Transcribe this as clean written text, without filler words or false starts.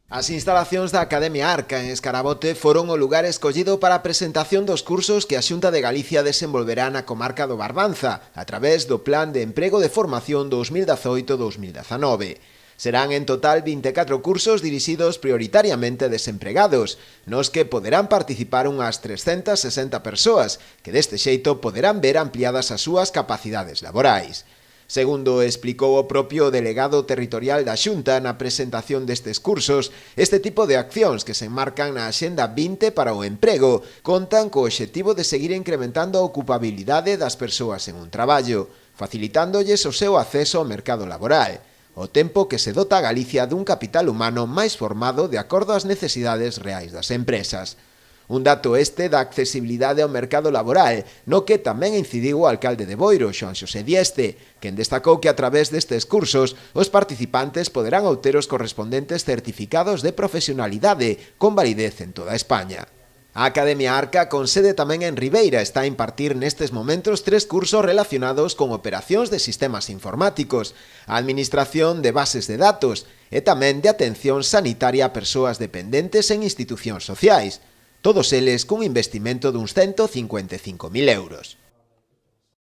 As instalacións da Academia Arca en Escarabote foron o lugar escollido para a presentación dos cursos que a Xunta de Galicia desenvolverá na comarca do Barbanza a través do Plan de Emprego de Formación 2018-2019. Serán en total 24 cursos dirixidos prioritariamente a desempregados, nos que poderán participar unhas 360 persoas, que deste xeito poderán ver ampliadas as súas capacidades laborais. Segundo explicou o propio delegado territorial da Xunta na presentación destes cursos, este tipo de accións que se enmarcan na Axenda 20 para o emprego contan co obxectivo de seguir incrementando a ocupabilidade das persoas en un traballo, facilitándolles o seu acceso ao mercado laboral, ao tempo que se dota a Galicia dun capital humano máis formado de acordo ás necesidades reais das empresas. Un dato este da accesibilidade ao mercado laboral, no que tamén incidiu o alcalde de Boiro, Xoán Xosé Dieste, quen destacou que a través destes cursos os participantes poderán obter os correspondentes certificados de profesionalidade con validez en toda España. A Academia Arca, con sede tamén en Ribeira, está a impartir nestes momentos 3 cursos relacionados con operacións de sistemas informáticos, a administración de bases de datos e tamén de atención sanitaria a persoas dependentes en institucións sociais, todos eles cun investimento duns 155.000 euros.